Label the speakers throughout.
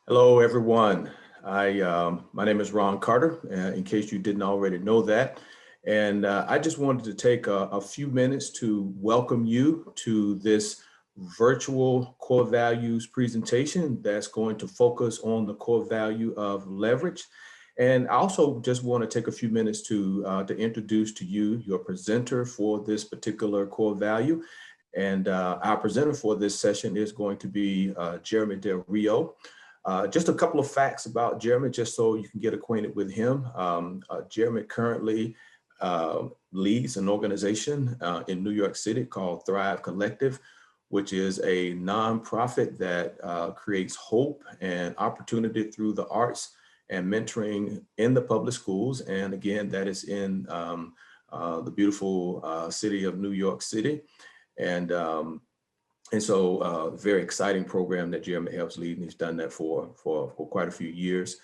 Speaker 1: Hello, everyone. My name is Ron Carter, in case you didn't already know that. And I just wanted to take a few minutes to welcome you to this virtual core values presentation that's going to focus on the core value of leverage. And I also just want to take a few minutes to introduce to you your presenter for this particular core value. And our presenter for this session is going to be Jeremy Del Rio. Just a couple of facts about Jeremy, just so you can get acquainted with him. Jeremy currently leads an organization in New York City called Thrive Collective, which is a nonprofit that creates hope and opportunity through the arts and mentoring in the public schools. And again, that is in the beautiful city of New York City. And so very exciting program that Jeremy helps lead, and he's done that for quite a few years.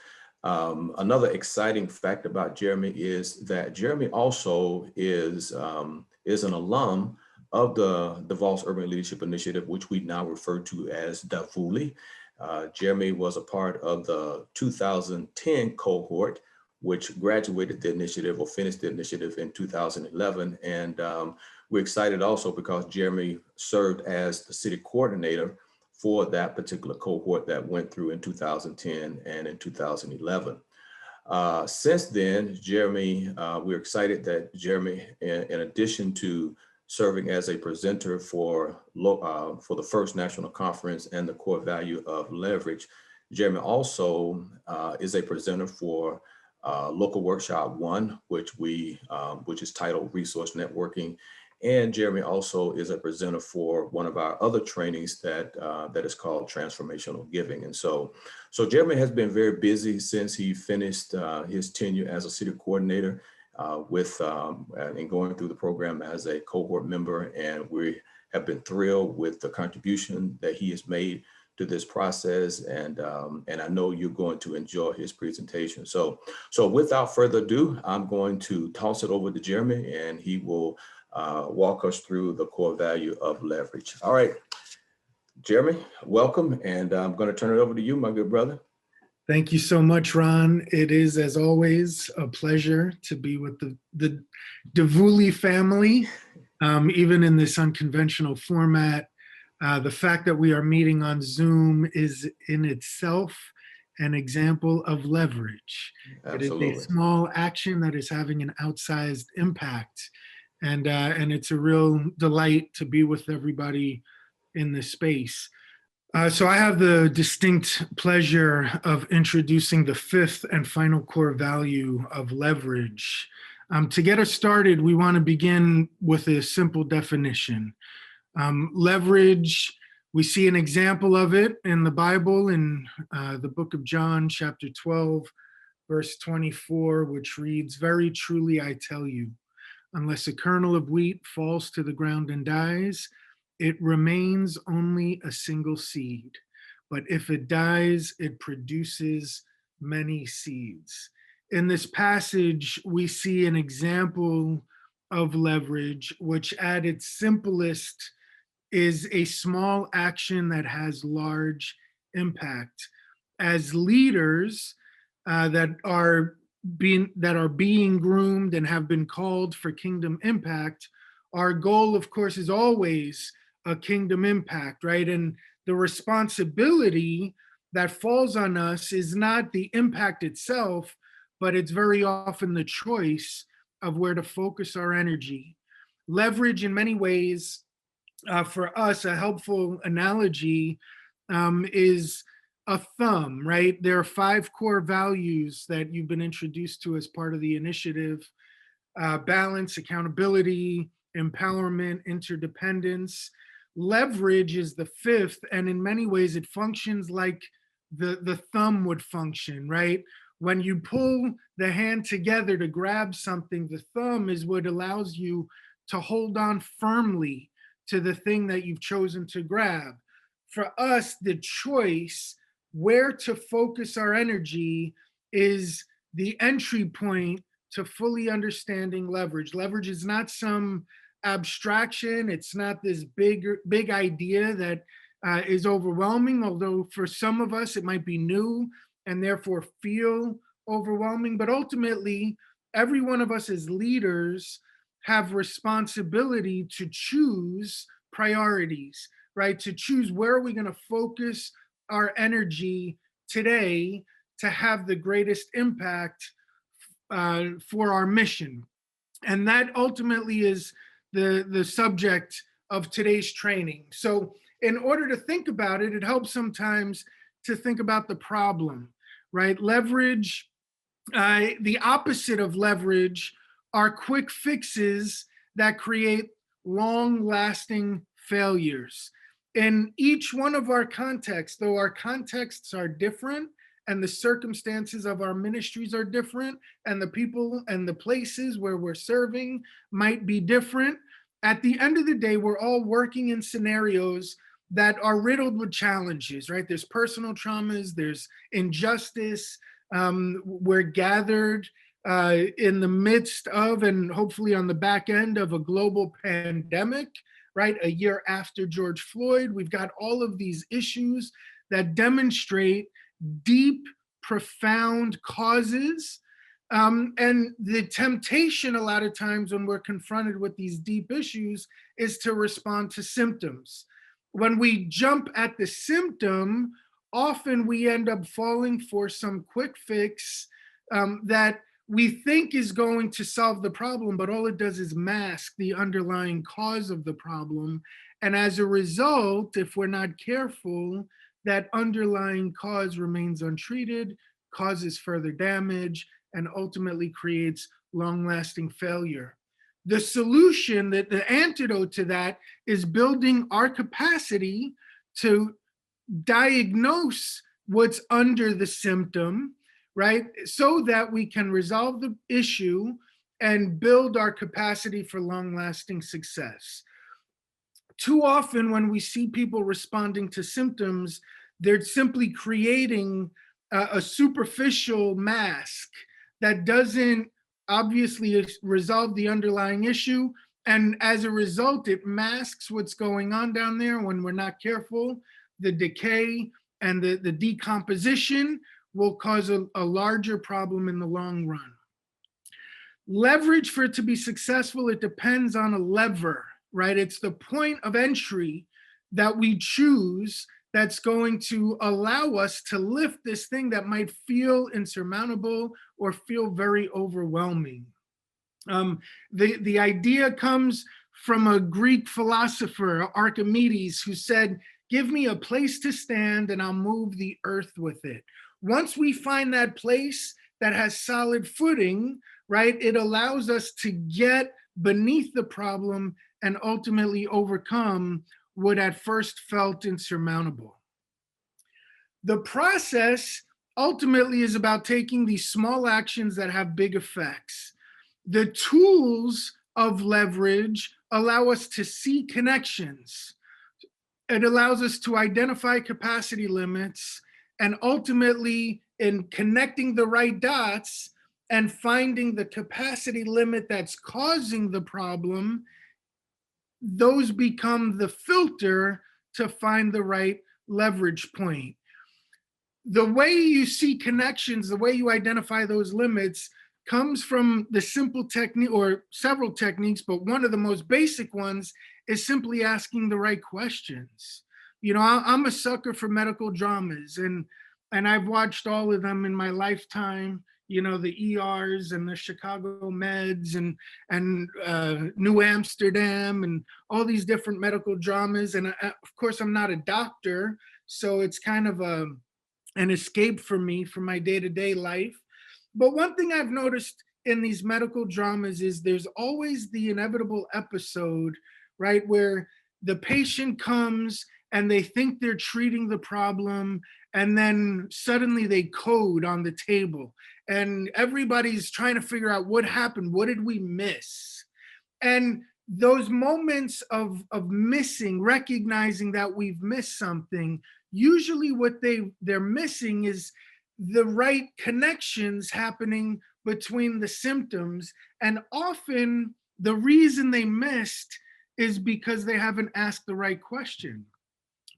Speaker 1: Another exciting fact about Jeremy is that Jeremy also is an alum of the DVULI Urban Leadership Initiative, which we now refer to as DVULI. Jeremy was a part of the 2010 cohort, which graduated the initiative or finished the initiative in 2011. And we're excited also because Jeremy served as the city coordinator for that particular cohort that went through in 2010 and in 2011. Since then, Jeremy, we're excited that Jeremy, in addition to serving as a presenter for the first national conference and the core value of leverage, Jeremy also is a presenter for Local Workshop 1, which is titled Resource Networking. And Jeremy also is a presenter for one of our other trainings that is called Transformational Giving. And so Jeremy has been very busy since he finished his tenure as a city coordinator and going through the program as a cohort member. And we have been thrilled with the contribution that he has made to this process. And I know you're going to enjoy his presentation. So without further ado, I'm going to toss it over to Jeremy, and he will walk us through the core value of leverage. All right, Jeremy, welcome. And I'm going to turn it over to you, my good brother.
Speaker 2: Thank you so much, Ron. It is, as always, a pleasure to be with the DVULI family, even in this unconventional format. The fact that we are meeting on Zoom is in itself an example of leverage.
Speaker 1: Absolutely.
Speaker 2: It is a small action that is having an outsized impact. And it's a real delight to be with everybody in this space. So I have the distinct pleasure of introducing the fifth and final core value of leverage. To get us started, we want to begin with a simple definition. Leverage, we see an example of it in the Bible in the book of John, chapter 12, verse 24, which reads, "Very truly I tell you, unless a kernel of wheat falls to the ground and dies, it remains only a single seed. But if it dies, it produces many seeds." In this passage, we see an example of leverage, which at its simplest is a small action that has large impact. As leaders that are being groomed and have been called for kingdom impact, our goal, of course, is always a kingdom impact, right? And the responsibility that falls on us is not the impact itself, but it's very often the choice of where to focus our energy. Leverage, in many ways, for us, a helpful analogy is a thumb, right? There are 5 core values that you've been introduced to as part of the initiative: balance, accountability, empowerment, interdependence. Leverage is the 5th, and in many ways it functions like the thumb would function, right? When you pull the hand together to grab something, the thumb is what allows you to hold on firmly to the thing that you've chosen to grab. For us, the choice where to focus our energy is the entry point to fully understanding leverage. Leverage is not some abstraction. It's not this big idea that is overwhelming, although for some of us it might be new and therefore feel overwhelming. But ultimately, every one of us as leaders have responsibility to choose priorities, right? To choose where are we going to focus our energy today to have the greatest impact for our mission. And that ultimately is the subject of today's training. So in order to think about it, it helps sometimes to think about the problem, right? Leverage, the opposite of leverage are quick fixes that create long-lasting failures. In each one of our contexts, though our contexts are different and the circumstances of our ministries are different and the people and the places where we're serving might be different, at the end of the day, we're all working in scenarios that are riddled with challenges, right? There's personal traumas, there's injustice. We're gathered in the midst of, and hopefully on the back end of, a global pandemic, right? A year after George Floyd, we've got all of these issues that demonstrate deep, profound causes. And the temptation a lot of times when we're confronted with these deep issues is to respond to symptoms. When we jump at the symptom, often we end up falling for some quick fix that we think is going to solve the problem, but all it does is mask the underlying cause of the problem. And as a result, if we're not careful, that underlying cause remains untreated, causes further damage, and ultimately creates long-lasting failure. The solution, that the antidote to that, is building our capacity to diagnose what's under the symptom, right? So that we can resolve the issue and build our capacity for long-lasting success. Too often when we see people responding to symptoms, they're simply creating a superficial mask that doesn't obviously resolve the underlying issue. And as a result, it masks what's going on down there. When we're not careful, the decay and the decomposition will cause a larger problem in the long run. Leverage, for it to be successful, it depends on a lever, right? It's the point of entry that we choose that's going to allow us to lift this thing that might feel insurmountable or feel very overwhelming. The idea comes from a Greek philosopher, Archimedes, who said, "Give me a place to stand and I'll move the earth with it." Once we find that place that has solid footing, right, it allows us to get beneath the problem and ultimately overcome what at first felt insurmountable. The process ultimately is about taking these small actions that have big effects. The tools of leverage allow us to see connections. It allows us to identify capacity limits, and ultimately, in connecting the right dots and finding the capacity limit that's causing the problem, those become the filter to find the right leverage point. The way you see connections, the way you identify those limits, comes from the simple technique, or several techniques, but one of the most basic ones is simply asking the right questions. You know, I'm a sucker for medical dramas, and I've watched all of them in my lifetime. You know, the ERs and the Chicago Meds and New Amsterdam and all these different medical dramas. And of course, I'm not a doctor, so it's kind of an escape for me from my day-to-day life. But one thing I've noticed in these medical dramas is there's always the inevitable episode, right, where the patient comes and they think they're treating the problem, and then suddenly they code on the table and everybody's trying to figure out what happened, what did we miss? And those moments of missing, recognizing that we've missed something, usually what they're missing is the right connections happening between the symptoms. And often the reason they missed is because they haven't asked the right question,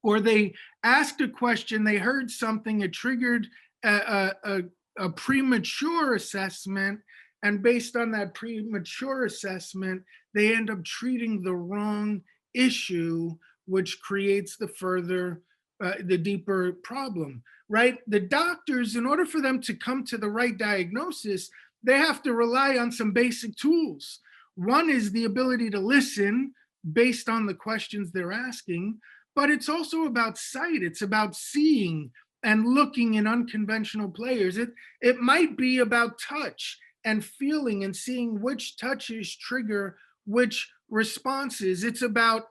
Speaker 2: or they asked a question, they heard something, it triggered a premature assessment, and based on that premature assessment, they end up treating the wrong issue, which creates the deeper problem, right? The doctors, in order for them to come to the right diagnosis, they have to rely on some basic tools. One is the ability to listen based on the questions they're asking, but it's also about sight. It's about seeing and looking in unconventional players. It might be about touch and feeling and seeing which touches trigger which responses. It's about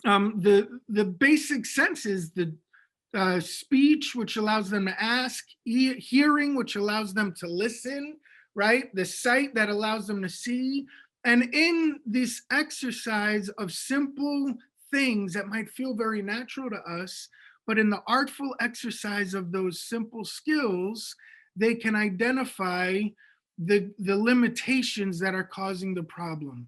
Speaker 2: the basic senses, the speech, which allows them to ask, hearing, which allows them to listen, right? The sight that allows them to see. And in this exercise of simple things that might feel very natural to us, but in the artful exercise of those simple skills, they can identify the limitations that are causing the problem.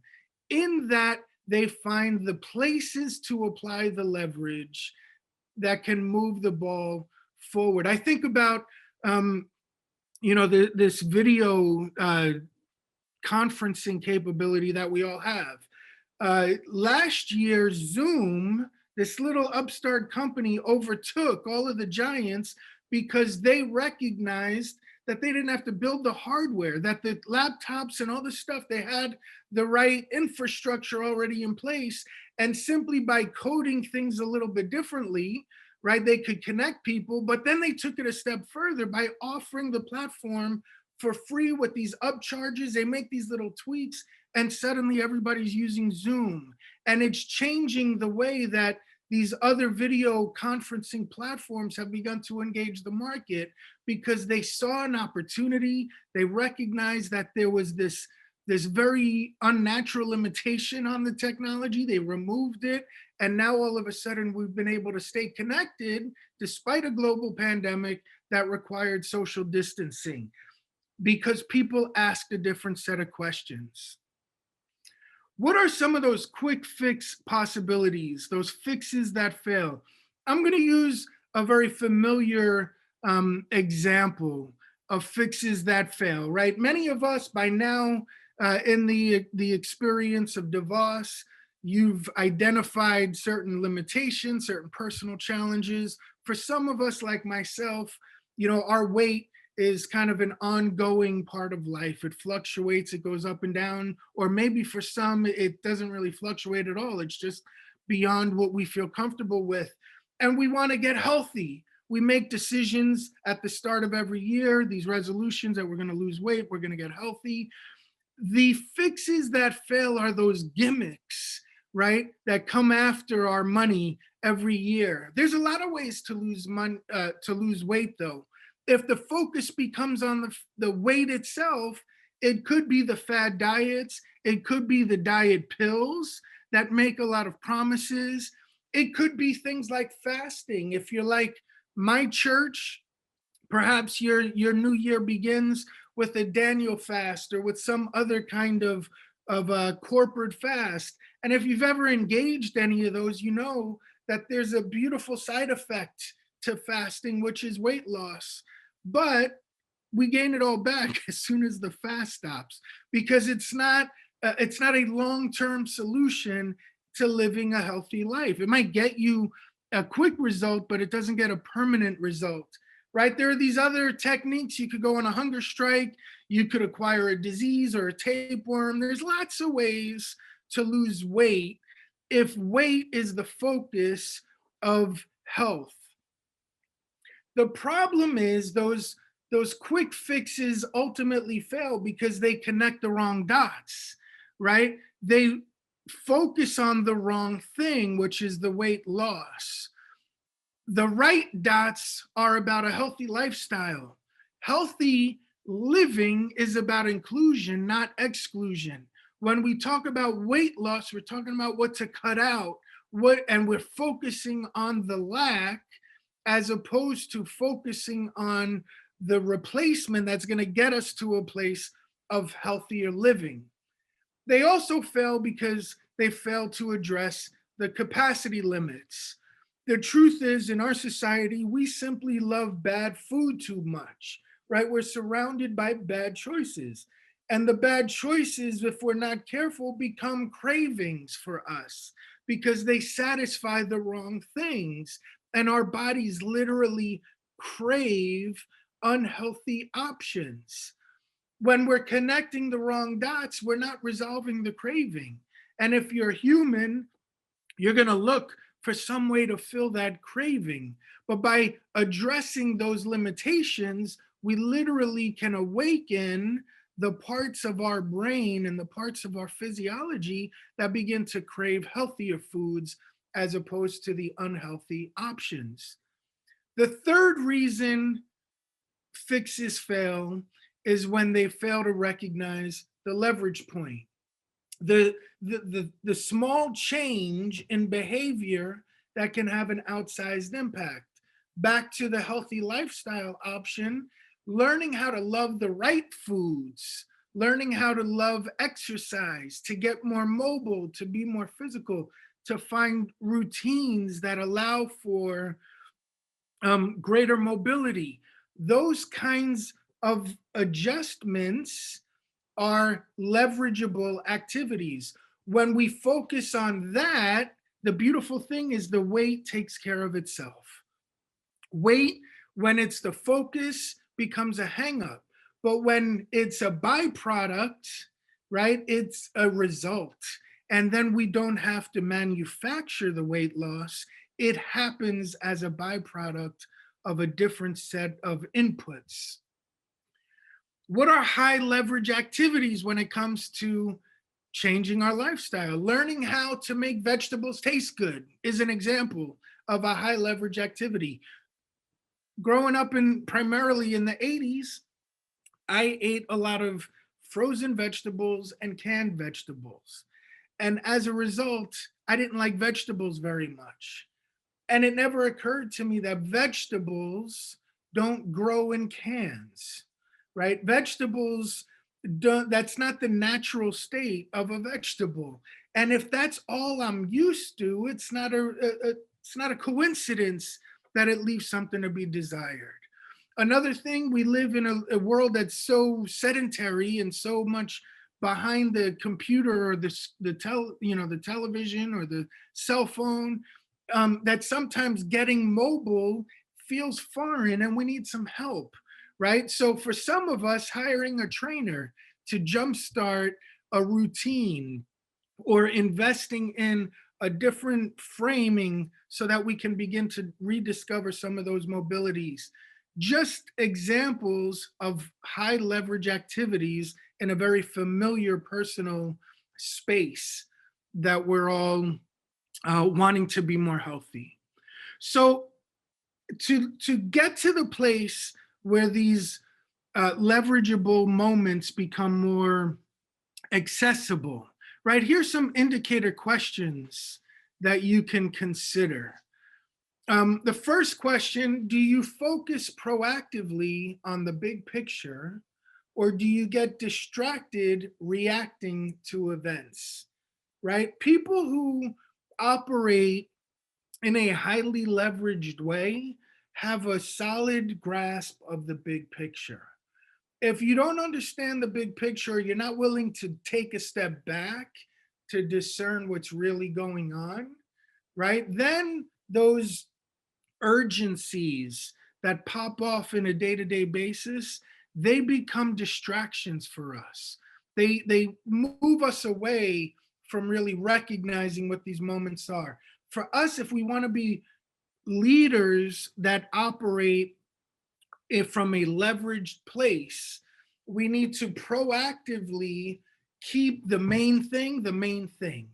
Speaker 2: In that, they find the places to apply the leverage that can move the ball forward. I think about, this video conferencing capability that we all have. Last year, Zoom, this little upstart company, overtook all of the giants because they recognized that they didn't have to build the hardware, that the laptops and all the stuff, they had the right infrastructure already in place. And simply by coding things a little bit differently, right, they could connect people. But then they took it a step further by offering the platform for free with these upcharges. They make these little tweaks, and suddenly everybody's using Zoom. And it's changing the way that these other video conferencing platforms have begun to engage the market, because they saw an opportunity. They recognized that there was this very unnatural limitation on the technology. They removed it. And now all of a sudden we've been able to stay connected despite a global pandemic that required social distancing, because people asked a different set of questions. What are some of those quick fix possibilities, those fixes that fail? I'm going to use a very familiar example of fixes that fail, right? Many of us by now, in the experience of DeVos, you've identified certain limitations, certain personal challenges. For some of us, like myself, our weight is kind of an ongoing part of life. It fluctuates, it goes up and down, or maybe for some, it doesn't really fluctuate at all. It's just beyond what we feel comfortable with. And we want to get healthy. We make decisions at the start of every year, these resolutions that we're going to lose weight, we're going to get healthy. The fixes that fail are those gimmicks, right, that come after our money every year. There's a lot of ways to lose weight, though. If the focus becomes on the weight itself, it could be the fad diets. It could be the diet pills that make a lot of promises. It could be things like fasting. If you're like my church, perhaps your new year begins with a Daniel fast or with some other kind of a corporate fast. And if you've ever engaged any of those, you know that there's a beautiful side effect to fasting, which is weight loss. But we gain it all back as soon as the fast stops, because it's not a long-term solution to living a healthy life. It might get you a quick result, but it doesn't get a permanent result, right? There are these other techniques. You could go on a hunger strike. You could acquire a disease or a tapeworm. There's lots of ways to lose weight if weight is the focus of health. The problem is those quick fixes ultimately fail because they connect the wrong dots, right? They focus on the wrong thing, which is the weight loss. The right dots are about a healthy lifestyle. Healthy living is about inclusion, not exclusion. When we talk about weight loss, we're talking about what to cut out, and we're focusing on the lack as opposed to focusing on the replacement that's going to get us to a place of healthier living. They also fail because they fail to address the capacity limits. The truth is, in our society, we simply love bad food too much, right? We're surrounded by bad choices. And the bad choices, if we're not careful, become cravings for us because they satisfy the wrong things. And our bodies literally crave unhealthy options. When we're connecting the wrong dots, we're not resolving the craving. And if you're human, you're going to look for some way to fill that craving. But by addressing those limitations, we literally can awaken the parts of our brain and the parts of our physiology that begin to crave healthier foods as opposed to the unhealthy options. The third reason fixes fail is when they fail to recognize the leverage point. The small change in behavior that can have an outsized impact. Back to the healthy lifestyle option, learning how to love the right foods, learning how to love exercise, to get more mobile, to be more physical, to find routines that allow for greater mobility. Those kinds of adjustments are leverageable activities. When we focus on that, the beautiful thing is the weight takes care of itself. Weight, when it's the focus, becomes a hangup. But when it's a byproduct, right, it's a result. And then we don't have to manufacture the weight loss. It happens as a byproduct of a different set of inputs. What are high leverage activities when it comes to changing our lifestyle? Learning how to make vegetables taste good is an example of a high leverage activity. Growing up primarily in the 80s, I ate a lot of frozen vegetables and canned vegetables. And as a result, I didn't like vegetables very much. And it never occurred to me that vegetables don't grow in cans, right? Vegetables don't, that's not the natural state of a vegetable. And if that's all I'm used to, it's not a coincidence that it leaves something to be desired. Another thing, we live in a world that's so sedentary and so much behind the computer or the television or the cell phone, that sometimes getting mobile feels foreign and we need some help, right? So for some of us, hiring a trainer to jumpstart a routine or investing in a different framing so that we can begin to rediscover some of those mobilities. Just examples of high leverage activities in a very familiar personal space that we're all wanting to be more healthy. So to get to the place where these leverageable moments become more accessible, right? Here's some indicator questions that you can consider. The first question, do you focus proactively on the big picture, or do you get distracted reacting to events, right? People who operate in a highly leveraged way have a solid grasp of the big picture. If you don't understand the big picture, you're not willing to take a step back to discern what's really going on, right? Then those urgencies that pop off in a day-to-day basis, they become distractions for us. They move us away from really recognizing what these moments are. For us, if we want to be leaders that operate from a leveraged place, we need to proactively keep the main thing,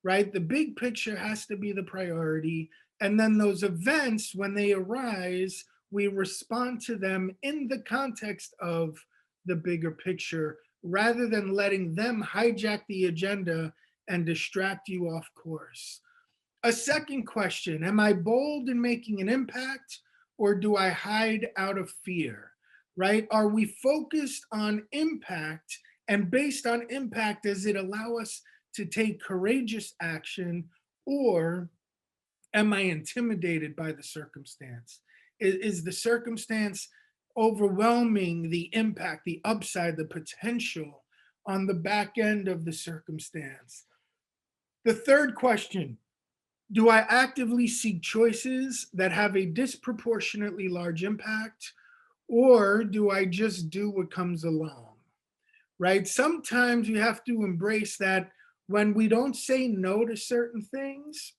Speaker 2: right? The big picture has to be the priority. And then those events, when they arise, we respond to them in the context of the bigger picture rather than letting them hijack the agenda and distract you off course. A second question, am I bold in making an impact, or do I hide out of fear, right? Are we focused on impact, and based on impact, does it allow us to take courageous action, or Am I intimidated by the circumstance? Is the circumstance overwhelming the impact, the upside, the potential on the back end of the circumstance? The third question: do I actively seek choices that have a disproportionately large impact, or do I just do what comes along? Right? Sometimes you have to embrace that when we don't say no to certain things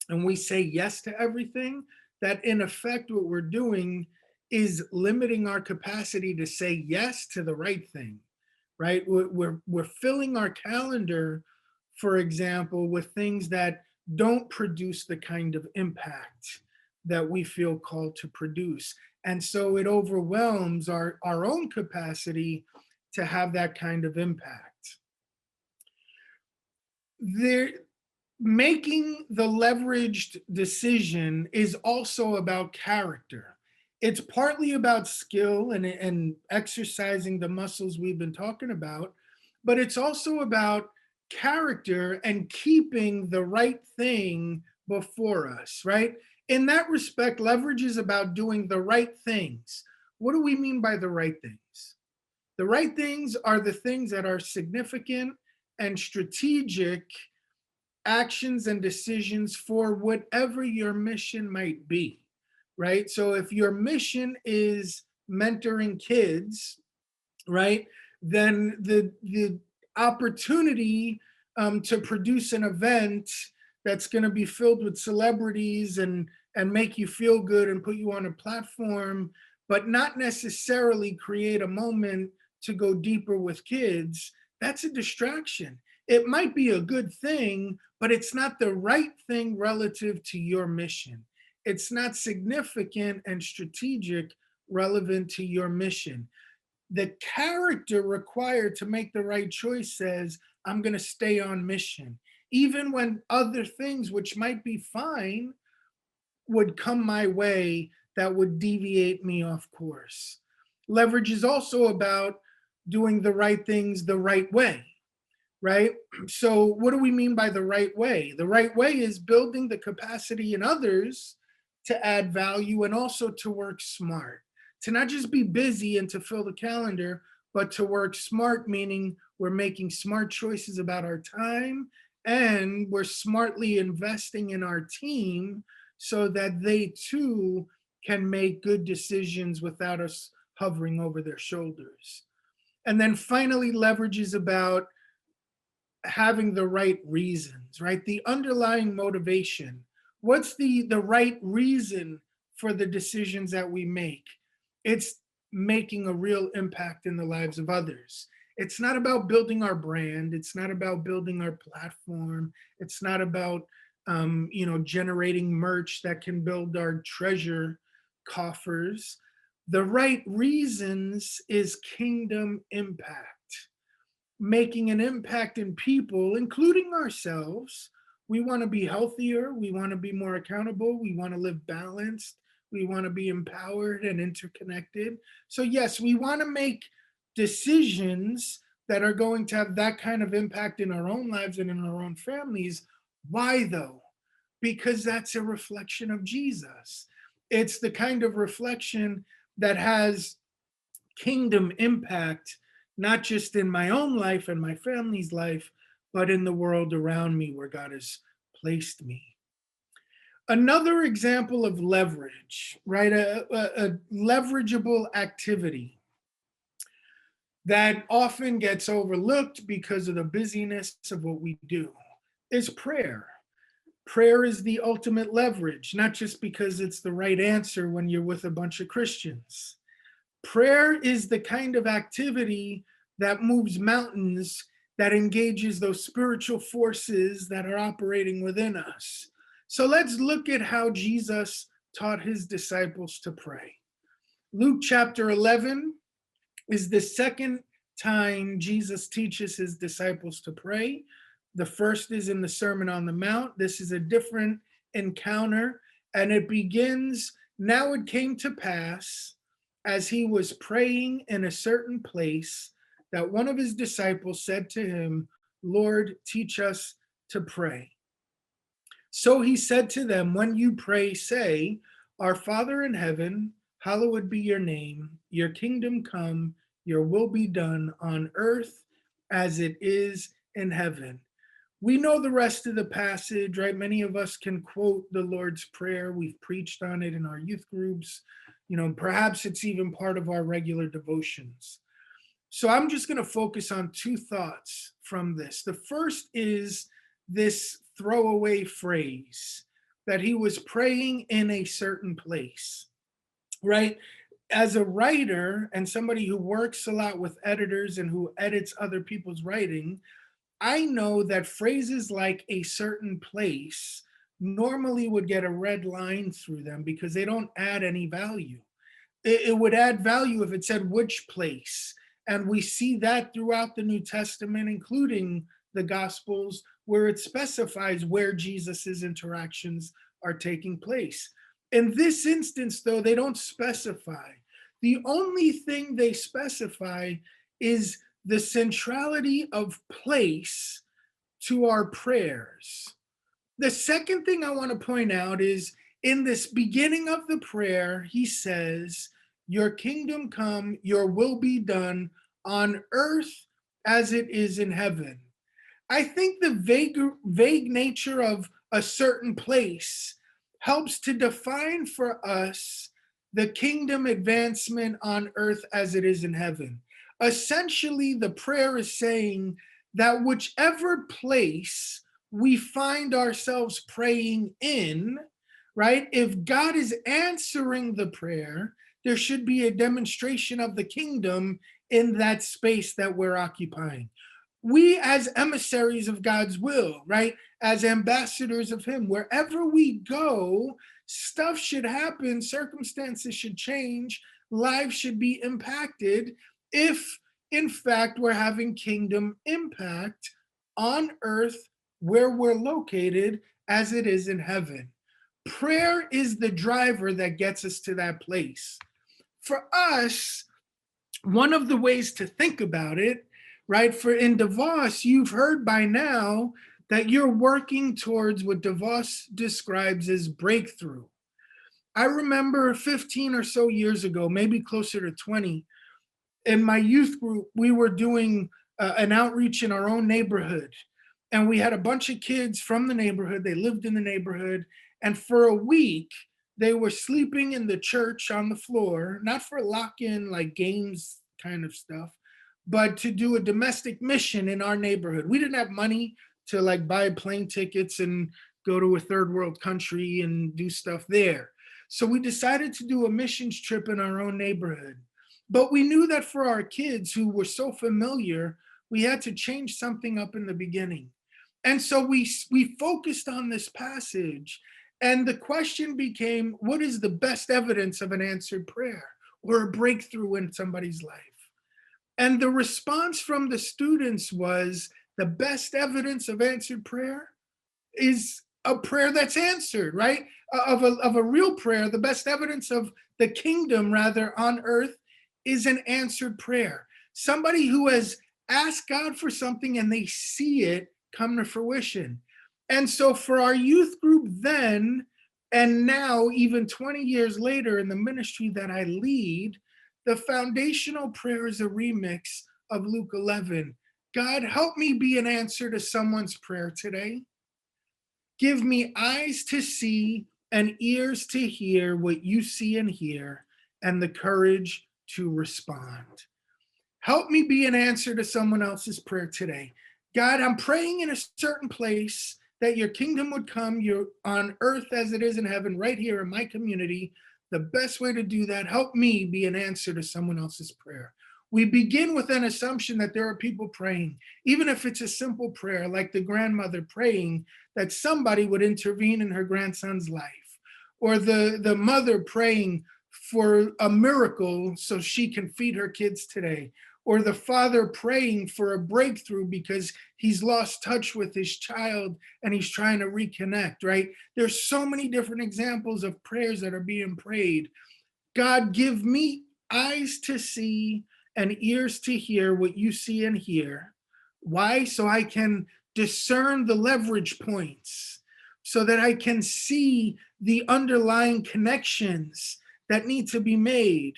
Speaker 2: and we say yes to everything, that in effect, what we're doing is limiting our capacity to say yes to the right thing, right? We're filling our calendar, for example, with things that don't produce the kind of impact that we feel called to produce. And so it overwhelms our own capacity to have that kind of impact. There, making the leveraged decision is also about character. It's partly about skill and exercising the muscles we've been talking about, but it's also about character and keeping the right thing before us, right? In that respect, leverage is about doing the right things. What do we mean by the right things? The right things are the things that are significant and strategic actions and decisions for whatever your mission might be, right? So if your mission is mentoring kids, right, then the opportunity to produce an event that's going to be filled with celebrities and make you feel good and put you on a platform, but not necessarily create a moment to go deeper with kids, that's a distraction. It might be a good thing, but it's not the right thing relative to your mission. It's not significant and strategic relevant to your mission. The character required to make the right choice says, I'm going to stay on mission, even when other things, which might be fine, would come my way that would deviate me off course. Leverage is also about doing the right things the right way, right? So, what do we mean by the right way? The right way is building the capacity in others to add value and also to work smart, to not just be busy and to fill the calendar, but to work smart, meaning we're making smart choices about our time and we're smartly investing in our team so that they too can make good decisions without us hovering over their shoulders. And then finally, leverage is about having the right reasons, right? The underlying motivation. What's the right reason for the decisions that we make? It's making a real impact in the lives of others. It's not about building our brand. It's not about building our platform. It's not about generating merch that can build our treasure coffers. The right reasons is kingdom impact, making an impact in people, including ourselves. We want to be healthier. We want to be more accountable. We want to live balanced. We want to be empowered and interconnected. So, yes, we want to make decisions that are going to have that kind of impact in our own lives and in our own families. Why, though? Because that's a reflection of Jesus. It's the kind of reflection that has kingdom impact, not just in my own life and my family's life, but in the world around me where God has placed me. Another example of leverage, right? A leverageable activity that often gets overlooked because of the busyness of what we do is prayer. Prayer is the ultimate leverage, not just because it's the right answer when you're with a bunch of Christians. Prayer is the kind of activity that moves mountains, that engages those spiritual forces that are operating within us. So let's look at how Jesus taught his disciples to pray. Luke chapter 11 is the second time Jesus teaches his disciples to pray. The first is in the Sermon on the Mount. This is a different encounter, and it begins, now it came to pass, as he was praying in a certain place, that one of his disciples said to him, Lord, teach us to pray. So he said to them, when you pray, say, Our Father in heaven, hallowed be your name, your kingdom come, your will be done on earth as it is in heaven. We know the rest of the passage, right? Many of us can quote the Lord's Prayer. We've preached on it in our youth groups. Perhaps it's even part of our regular devotions. So I'm just going to focus on two thoughts from this. The first is this throwaway phrase that he was praying in a certain place, right? As a writer and somebody who works a lot with editors and who edits other people's writing, I know that phrases like a certain place normally would get a red line through them because they don't add any value. It would add value if it said which place. And we see that throughout the New Testament, including the Gospels, where it specifies where Jesus's interactions are taking place. In this instance, though, they don't specify. The only thing they specify is the centrality of place to our prayers. The second thing I want to point out is in this beginning of the prayer, he says, Your kingdom come, your will be done on earth as it is in heaven. I think the vague nature of a certain place helps to define for us the kingdom advancement on earth as it is in heaven. Essentially, the prayer is saying that whichever place we find ourselves praying in, right? If God is answering the prayer, there should be a demonstration of the kingdom in that space that we're occupying. We, as emissaries of God's will, right? As ambassadors of Him, wherever we go, stuff should happen, circumstances should change, lives should be impacted if, in fact, we're having kingdom impact on earth where we're located as it is in heaven. Prayer is the driver that gets us to that place. For us, one of the ways to think about it, right, for in DeVos, you've heard by now that you're working towards what DeVos describes as breakthrough. I remember 15 or so years ago, maybe closer to 20, in my youth group, we were doing an outreach in our own neighborhood. And we had a bunch of kids from the neighborhood. They lived in the neighborhood. And for a week, they were sleeping in the church on the floor, not for lock-in like games kind of stuff, but to do a domestic mission in our neighborhood. We didn't have money to like buy plane tickets and go to a third world country and do stuff there. So we decided to do a missions trip in our own neighborhood. But we knew that for our kids who were so familiar, we had to change something up in the beginning. And so we focused on this passage, and the question became, what is the best evidence of an answered prayer or a breakthrough in somebody's life? And the response from the students was, the best evidence of answered prayer is a prayer that's answered, right? Of a real prayer, the best evidence of the kingdom, rather, on earth is an answered prayer. Somebody who has asked God for something and they see it come to fruition. And so for our youth group then, and now even 20 years later in the ministry that I lead, the foundational prayer is a remix of Luke 11. God, help me be an answer to someone's prayer today. Give me eyes to see and ears to hear what you see and hear, and the courage to respond. Help me be an answer to someone else's prayer today. God, I'm praying in a certain place that your kingdom would come on earth as it is in heaven, right here in my community. The best way to do that, help me be an answer to someone else's prayer. We begin with an assumption that there are people praying, even if it's a simple prayer, like the grandmother praying that somebody would intervene in her grandson's life, or the mother praying for a miracle so she can feed her kids today, or the father praying for a breakthrough because he's lost touch with his child and he's trying to reconnect, right? There's so many different examples of prayers that are being prayed. God, give me eyes to see and ears to hear what you see and hear. Why? So I can discern the leverage points so that I can see the underlying connections that need to be made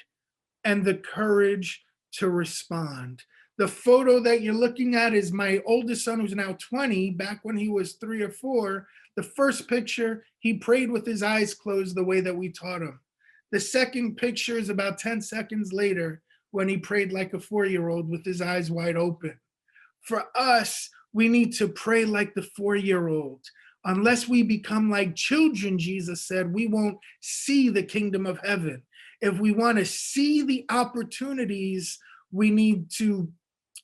Speaker 2: and the courage to respond. The photo that you're looking at is my oldest son, who's now 20. Back when he was 3 or 4, the first picture, he prayed with his eyes closed the way that we taught him. The second picture is about 10 seconds later when he prayed like a 4-year-old with his eyes wide open. For us, we need to pray like the 4-year-old. Unless we become like children, Jesus said, we won't see the kingdom of heaven. If we want to see the opportunities, we need to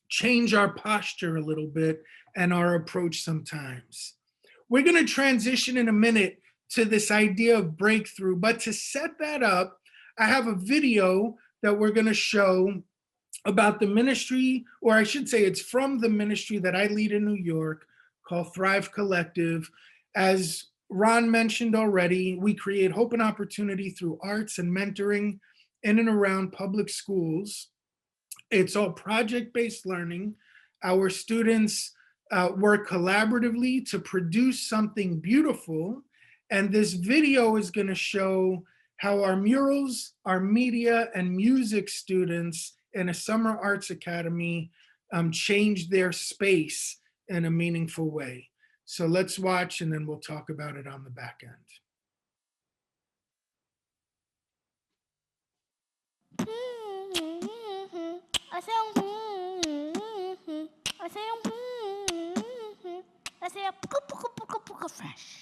Speaker 2: change our posture a little bit and our approach sometimes. We're going to transition in a minute to this idea of breakthrough, but to set that up, I have a video that we're going to show about the ministry, or I should say it's from the ministry that I lead in New York called Thrive Collective. As Ron mentioned already, we create hope and opportunity through arts and mentoring in and around public schools. It's all project-based learning. Our students work collaboratively to produce something beautiful. And this video is going to show how our murals, our media, and music students in a summer arts academy changed their space in a meaningful way. So let's watch, and then we'll talk about it on the back end.
Speaker 3: Fresh.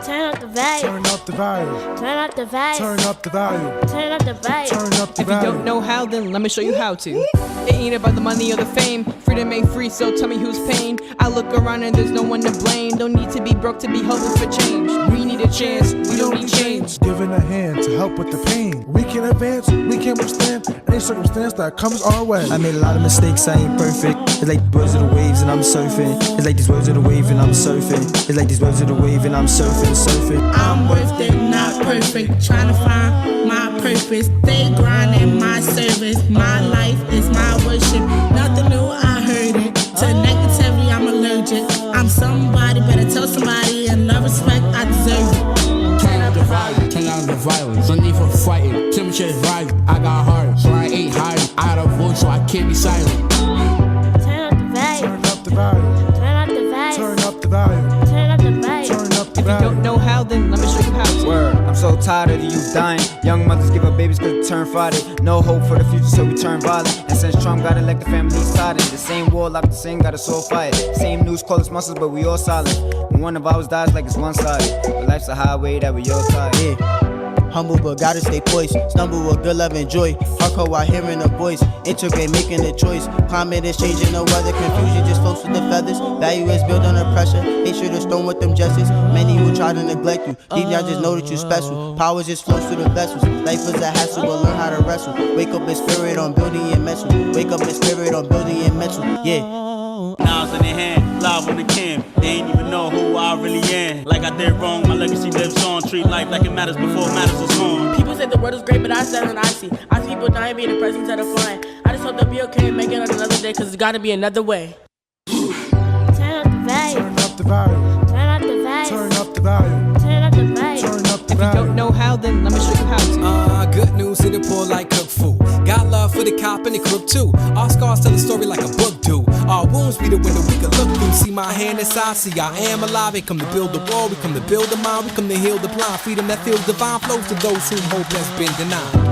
Speaker 3: Turn up the volume.
Speaker 4: Turn up the volume.
Speaker 3: Turn up the volume.
Speaker 4: Turn up the volume.
Speaker 3: Turn up the volume.
Speaker 4: Turn up the
Speaker 5: If you
Speaker 4: volume.
Speaker 5: don't know how, then let me show you how to. It ain't about the money or the fame. Freedom ain't free, so tell me who's paying. I look around and there's no one to blame. Don't need to be broke to be hoping for change. We need a chance, we don't need change.
Speaker 4: Giving a hand to help with the pain. We can advance, we can withstand any circumstance that comes our way.
Speaker 6: I made a lot of mistakes, I ain't perfect. It's like these words of the waves and I'm surfing. It's like these words of the wave and I'm surfing. It's like these words of the wave and I'm surfing, surfing.
Speaker 7: I'm worth it, not perfect. Trying to find my purpose. Stay grinding my service. My life is my worship. Nothing new, I heard it. To negativity, I'm allergic. I'm somebody, better tell somebody. And love, respect, I deserve it.
Speaker 8: Turn up the volume, turn down the violence. No need for fighting. Temperature is rising. I got heart, so I ain't hiding. I got a voice, so I can't be silent.
Speaker 3: Turn up the volume.
Speaker 4: Turn up the volume.
Speaker 3: Turn up the volume.
Speaker 4: Turn up the volume.
Speaker 3: Turn up the volume.
Speaker 4: Turn up the
Speaker 5: If you don't
Speaker 4: volume.
Speaker 5: know how, then let me show you how to.
Speaker 6: Word, I'm so tired of the youth dying. Young mothers give up babies cause they turn Friday. No hope for the future, so we turn violent. And since Trump got elected, families sided. The same war like the same got us all fired. Same news call us muscles, but we all silent. When one of ours dies like it's one-sided. But life's a highway that we all tired.
Speaker 9: Yeah. Humble but gotta stay poised. Stumble with good love and joy. Hardcore while hearing a voice. Integrate making a choice. Climate is changing the weather. Confusion just floats with the feathers. Value is built under pressure. Make sure to storm with them justice. Many will try to neglect you. Deep down just know that you special. Power just flows through the vessels. Life is a hassle but learn how to wrestle. Wake up in spirit on building your mental. Wake up in spirit on building your mental. Yeah.
Speaker 10: Now it's in their hand, live on the cam. They ain't even know who I really am. Like I did wrong, my legacy lives on. Treat life like it matters before it matters is gone.
Speaker 7: People say the world is great, but I said and I see. I see people dying, being depressed instead of flying. I just hope they'll be okay and make it on another day, cause it's gotta be another way.
Speaker 3: Turn up the volume.
Speaker 4: Turn up the volume.
Speaker 3: Turn up the volume.
Speaker 4: Turn up the volume.
Speaker 3: Turn up the volume.
Speaker 4: Turn up the
Speaker 5: If you don't
Speaker 4: volume.
Speaker 5: know how, then let me show you how to.
Speaker 11: Good news to the poor like cook food. Got love for the cop and the crook too. Our scars tell the story like a book do. Our wounds be the window we can look through. See my hand inside, see I am alive. We come to build the wall, we come to build the mind, we come to heal the blind. Freedom that feels divine flows to those whom hope has been denied.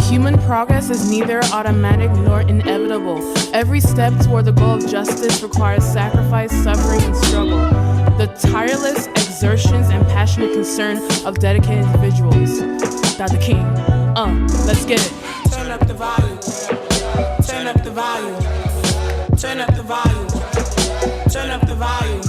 Speaker 7: Human progress is neither automatic nor inevitable. Every step toward the goal of justice requires sacrifice, suffering, and struggle. The tireless exertions and passionate concern of dedicated individuals. Dr. King, let's get it. Turn up the volume. Turn up the volume. Turn up the volume. Turn up the volume.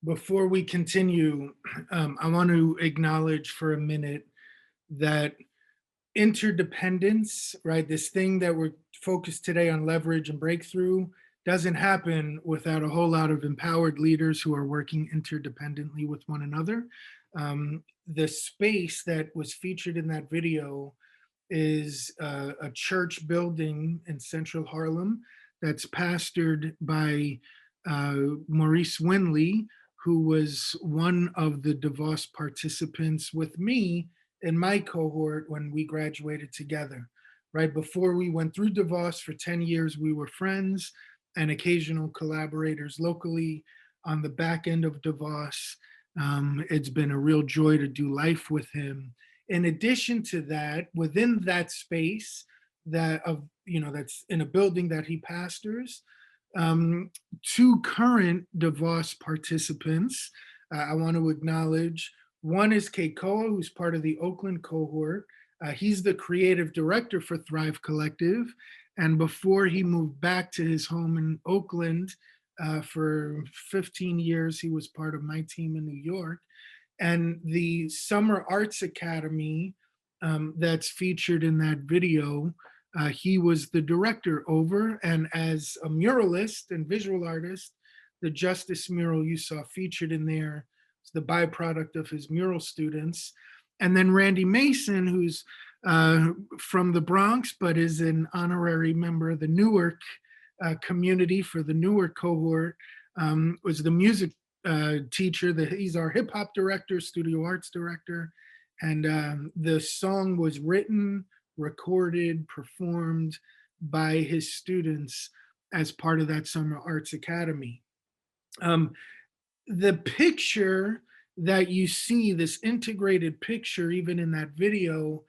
Speaker 2: before we continue, I want to acknowledge for a minute that interdependence, right? This thing that we're focused today on, leverage and breakthrough, doesn't happen without a whole lot of empowered leaders who are working interdependently with one another. The space that was featured in that video is a church building in central Harlem that's pastored by Maurice Winley, who was one of the DeVos participants with me in my cohort when we graduated together. Right before we went through DeVos for 10 years, we were friends and occasional collaborators locally. On the back end of DeVos, it's been a real joy to do life with him. In addition to that, within that space that's in a building that he pastors, two current DeVos participants I want to acknowledge. One is Keikoa, who's part of the Oakland cohort. He's the creative director for Thrive Collective. And before he moved back to his home in Oakland for 15 years, he was part of my team in New York. And the Summer Arts Academy that's featured in that video, he was the director over. And as a muralist and visual artist, the Justice mural you saw featured in there is the byproduct of his mural students. And then Randy Mason, who's from the Bronx, but is an honorary member of the Newark community for the Newark cohort, was the music teacher. He's our hip hop director, studio arts director. And the song was written, recorded, performed by his students as part of that Summer Arts Academy. The picture that you see, this integrated picture, even in that video,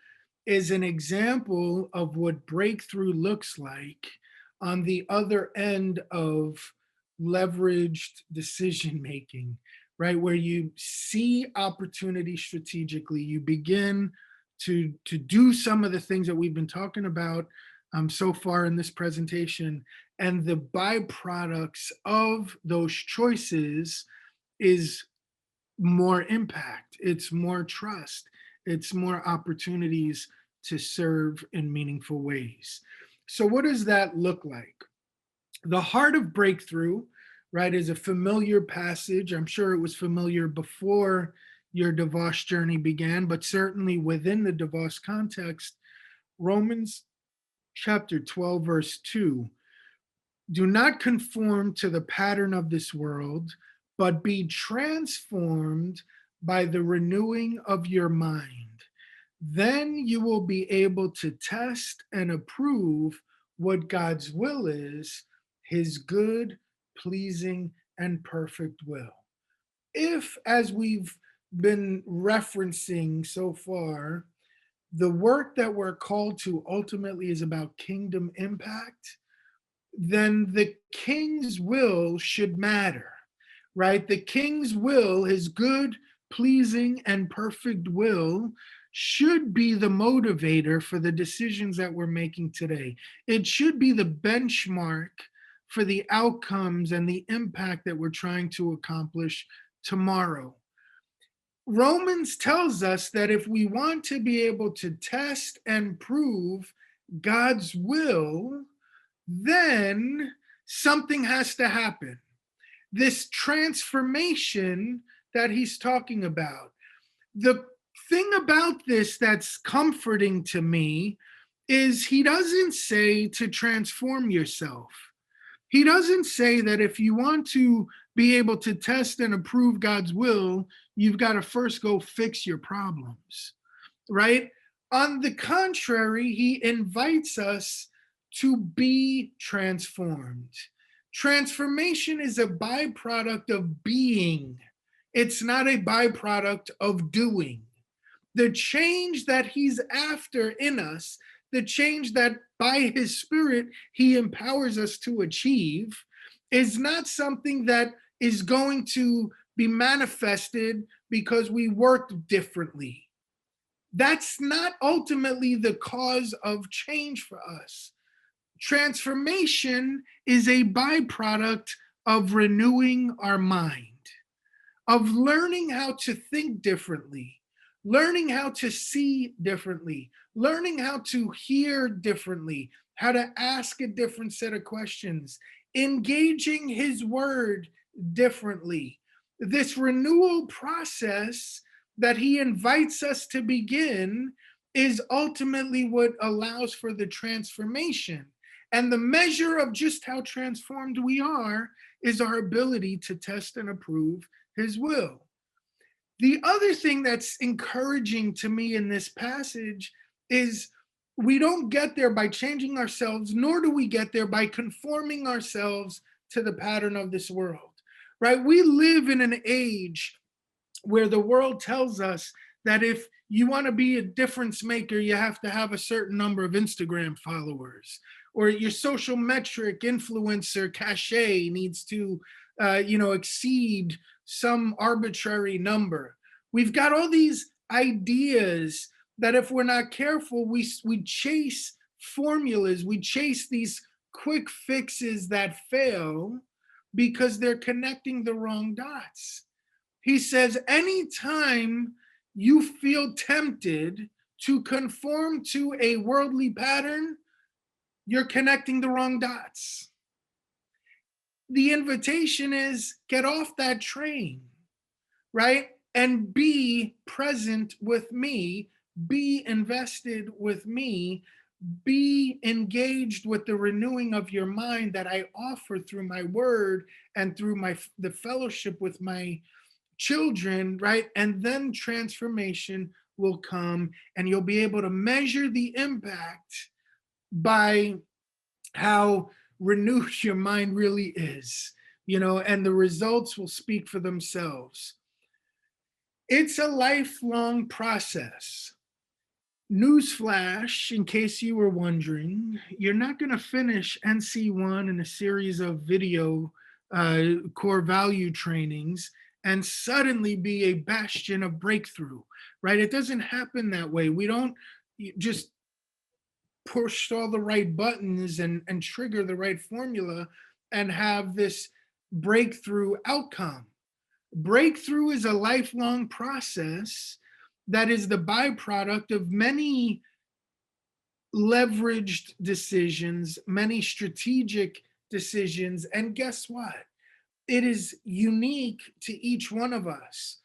Speaker 2: is an example of what breakthrough looks like on the other end of leveraged decision making, right? Where you see opportunity strategically, you begin to do some of the things that we've been talking about so far in this presentation, and the byproducts of those choices is more impact, it's more trust, it's more opportunities to serve in meaningful ways. So what does that look like? The heart of breakthrough, right, is a familiar passage. I'm sure it was familiar before your DeVos journey began, but certainly within the DeVos context, Romans chapter 12, verse 2, do not conform to the pattern of this world, but be transformed by the renewing of your mind. Then you will be able to test and approve what God's will is, his good, pleasing, and perfect will. If, as we've been referencing so far, the work that we're called to ultimately is about kingdom impact, then the king's will should matter, right? The king's will, his good, pleasing, and perfect will, should be the motivator for the decisions that we're making today. It should be the benchmark for the outcomes and the impact that we're trying to accomplish tomorrow. Romans tells us that if we want to be able to test and prove God's will, then something has to happen. This transformation that he's talking about. The thing about this that's comforting to me is he doesn't say to transform yourself. He doesn't say that if you want to be able to test and approve God's will, you've got to first go fix your problems, right? On the contrary, he invites us to be transformed. Transformation is a byproduct of being. It's not a byproduct of doing. The change that he's after in us, the change that by his Spirit he empowers us to achieve, is not something that is going to be manifested because we worked differently. That's not ultimately the cause of change for us. Transformation is a byproduct of renewing our mind. of learning how to think differently, learning how to see differently, learning how to hear differently, how to ask a different set of questions, engaging his word differently. This renewal process that he invites us to begin is ultimately what allows for the transformation. And the measure of just how transformed we are is our ability to test and approve his will. The other thing that's encouraging to me in this passage is we don't get there by changing ourselves, nor do we get there by conforming ourselves to the pattern of this world, right? We live in an age where the world tells us that if you want to be a difference maker, you have to have a certain number of Instagram followers, or your social metric influencer cachet needs to, exceed some arbitrary number. We've got all these ideas that if we're not careful, we chase formulas, we chase these quick fixes that fail because they're connecting the wrong dots. He says, anytime you feel tempted to conform to a worldly pattern, you're connecting the wrong dots. The invitation is get off that train, right? And be present with me, be invested with me, be engaged with the renewing of your mind that I offer through my word and through the fellowship with my children, right? And then transformation will come, and you'll be able to measure the impact by how renewed your mind really is, and the results will speak for themselves. It's a lifelong process. Newsflash, in case you were wondering, you're not going to finish NC1 in a series of video core value trainings and suddenly be a bastion of breakthrough, right? It doesn't happen that way. We don't just push all the right buttons and trigger the right formula and have this breakthrough outcome. Breakthrough is a lifelong process that is the byproduct of many leveraged decisions, many strategic decisions. And guess what? It is unique to each one of us.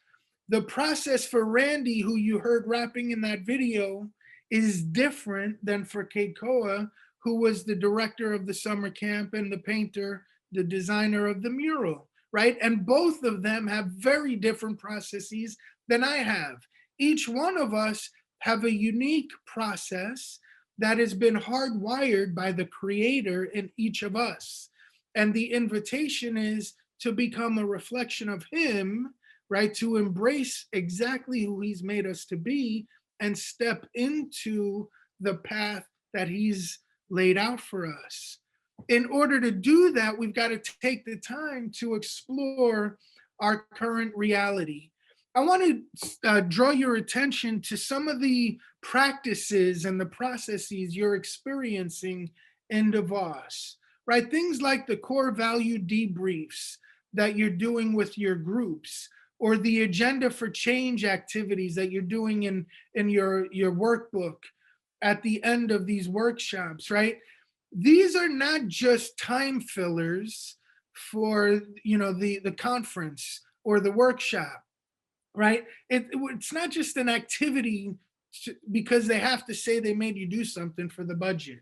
Speaker 2: The process for Randy, who you heard rapping in that video, is different than for Keikoa, who was the director of the summer camp and the painter, the designer of the mural, right? And both of them have very different processes than I have. Each one of us have a unique process that has been hardwired by the creator in each of us. And the invitation is to become a reflection of him, right? To embrace exactly who he's made us to be and step into the path that he's laid out for us. In order to do that, we've got to take the time to explore our current reality. I want to draw your attention to some of the practices and the processes you're experiencing in Davos, right? Things like the core value debriefs that you're doing with your groups, or the agenda for change activities that you're doing in your workbook at the end of these workshops, right? These are not just time fillers for the conference or the workshop, right? It's not just an activity because they have to say they made you do something for the budget.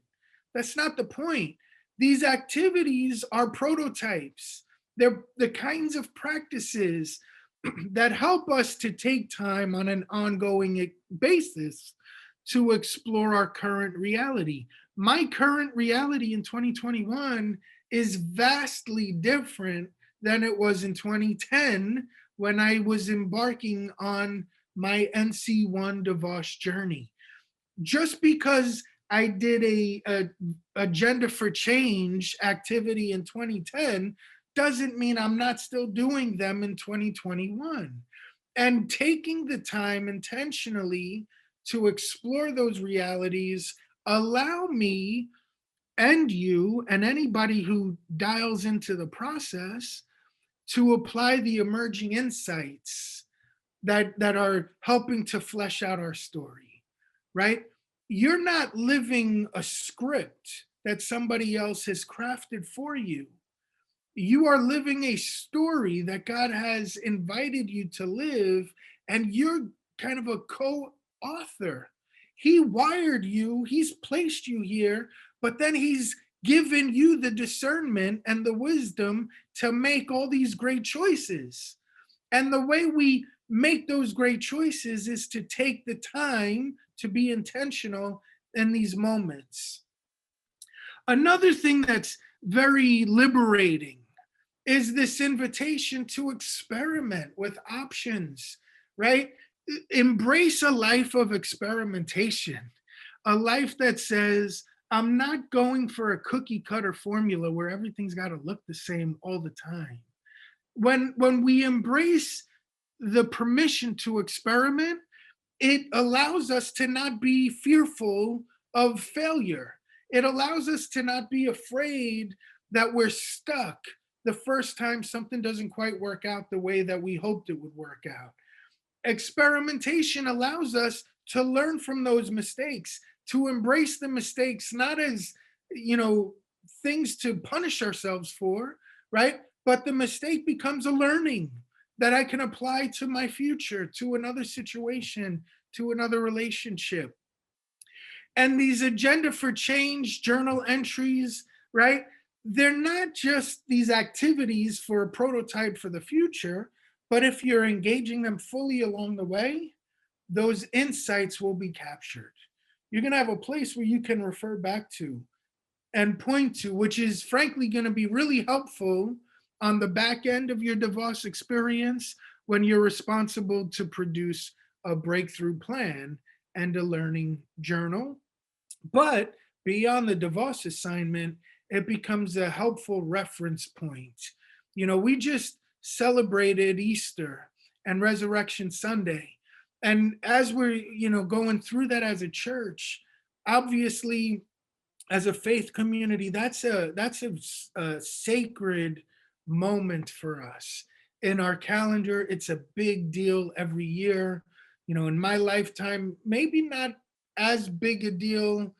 Speaker 2: That's not the point. These activities are prototypes. They're the kinds of practices that help us to take time on an ongoing basis to explore our current reality. My current reality in 2021 is vastly different than it was in 2010 when I was embarking on my NC1 Davos journey. Just because I did a agenda for change activity in 2010 doesn't mean I'm not still doing them in 2021. And taking the time intentionally to explore those realities allow me and you and anybody who dials into the process to apply the emerging insights that are helping to flesh out our story, right? You're not living a script that somebody else has crafted for you. You are living a story that God has invited you to live, and you're kind of a co-author. He wired you, he's placed you here, but then he's given you the discernment and the wisdom to make all these great choices. And the way we make those great choices is to take the time to be intentional in these moments. Another thing that's very liberating is this invitation to experiment with options, right? Embrace a life of experimentation, a life that says, I'm not going for a cookie cutter formula where everything's got to look the same all the time. When we embrace the permission to experiment, it allows us to not be fearful of failure. It allows us to not be afraid that we're stuck the first time something doesn't quite work out the way that we hoped it would work out. Experimentation allows us to learn from those mistakes, to embrace the mistakes, not as, things to punish ourselves for, right? But the mistake becomes a learning that I can apply to my future, to another situation, to another relationship. And these agenda for change journal entries, right? They're not just these activities for a prototype for the future, but if you're engaging them fully along the way, those insights will be captured. You're going to have a place where you can refer back to and point to, which is frankly going to be really helpful on the back end of your DeVos experience when you're responsible to produce a breakthrough plan and a learning journal. But beyond the DeVos assignment, it becomes a helpful reference point. We just celebrated Easter and Resurrection Sunday. And as we're, going through that as a church, obviously, as a faith community, that's a sacred moment for us. In our calendar, it's a big deal every year. In my lifetime, maybe not as big a deal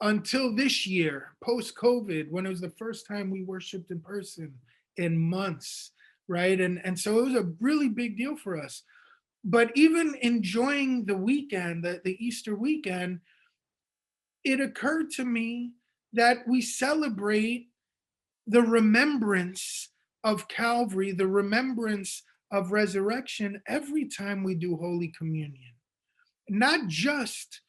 Speaker 2: until this year, post-COVID, when it was the first time we worshiped in person in months, right? And so it was a really big deal for us. But even enjoying the weekend, the Easter weekend, it occurred to me that we celebrate the remembrance of Calvary, the remembrance of resurrection every time we do Holy Communion. Not just,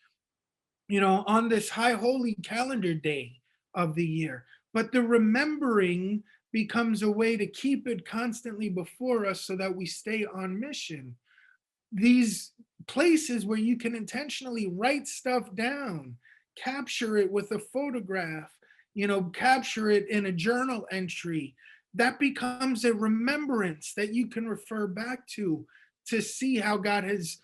Speaker 2: on this high holy calendar day of the year, but the remembering becomes a way to keep it constantly before us so that we stay on mission. These places where you can intentionally write stuff down, capture it with a photograph, capture it in a journal entry, that becomes a remembrance that you can refer back to see how God has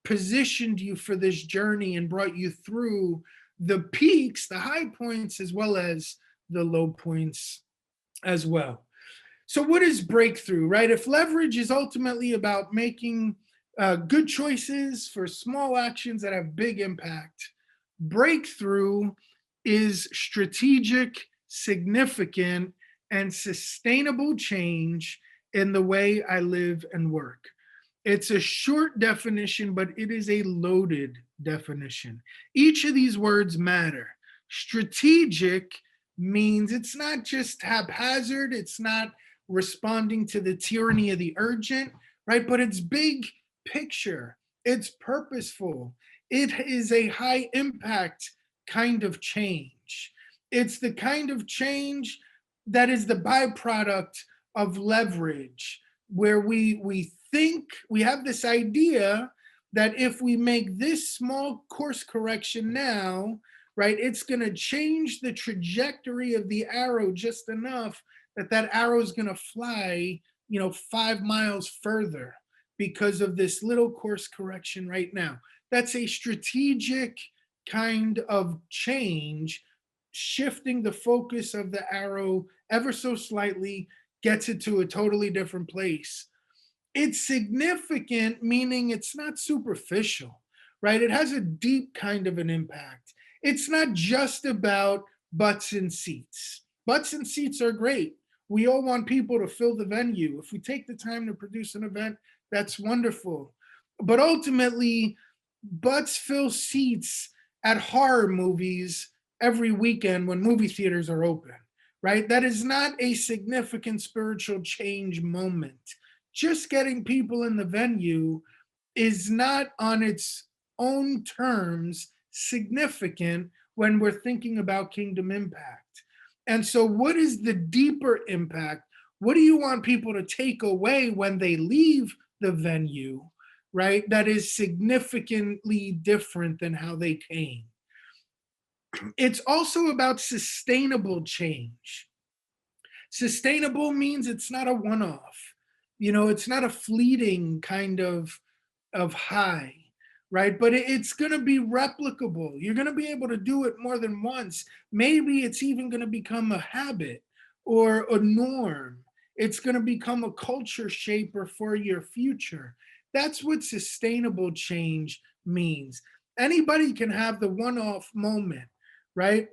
Speaker 2: positioned you for this journey and brought you through the peaks, the high points, as well as the low points as well. So what is breakthrough, right? If leverage is ultimately about making good choices for small actions that have big impact, breakthrough is strategic, significant, and sustainable change in the way I live and work. It's a short definition, but it is a loaded definition. Each of these words matter. Strategic means it's not just haphazard, it's not responding to the tyranny of the urgent, right? But it's big picture, it's purposeful, it is a high impact kind of change. It's the kind of change that is the byproduct of leverage, where we think we have this idea that if we make this small course correction now, right, it's going to change the trajectory of the arrow just enough that arrow is going to fly, 5 miles further because of this little course correction right now. That's a strategic kind of change, shifting the focus of the arrow ever so slightly, gets it to a totally different place. It's significant, meaning it's not superficial, right? It has a deep kind of an impact. It's not just about butts and seats. Butts and seats are great. We all want people to fill the venue. If we take the time to produce an event, that's wonderful. But ultimately, butts fill seats at horror movies every weekend when movie theaters are open, right? That is not a significant spiritual change moment. Just getting people in the venue is not on its own terms significant when we're thinking about kingdom impact. And so, what is the deeper impact? What do you want people to take away when they leave the venue, right? That is significantly different than how they came. It's also about sustainable change. Sustainable means it's not a one-off. It's not a fleeting kind of high, right? But it's going to be replicable. You're going to be able to do it more than once. Maybe it's even going to become a habit or a norm. It's going to become a culture shaper for your future. That's what sustainable change means. Anybody can have the one-off moment, right?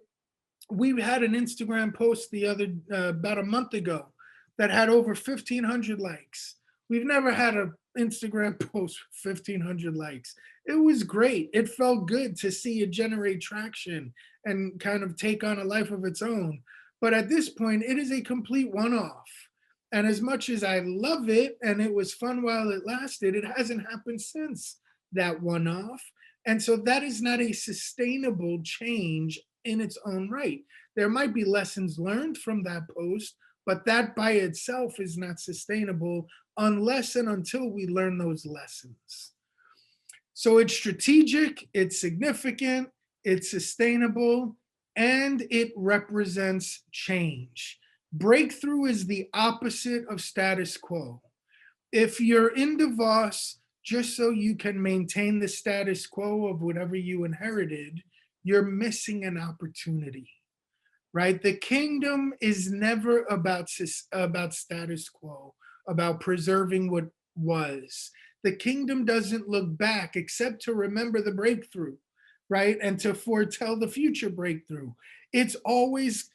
Speaker 2: We had an Instagram post about a month ago that had over 1,500 likes. We've never had an Instagram post with 1,500 likes. It was great. It felt good to see it generate traction and kind of take on a life of its own. But at this point, it is a complete one-off. And as much as I love it and it was fun while it lasted, it hasn't happened since that one-off. And so that is not a sustainable change in its own right. There might be lessons learned from that post, but that by itself is not sustainable unless and until we learn those lessons. So it's strategic, it's significant, it's sustainable, and it represents change. Breakthrough is the opposite of status quo. If you're in Davos just so you can maintain the status quo of whatever you inherited, you're missing an opportunity, right? The kingdom is never about status quo, about preserving what was. The kingdom doesn't look back except to remember the breakthrough, right? And to foretell the future breakthrough. It's always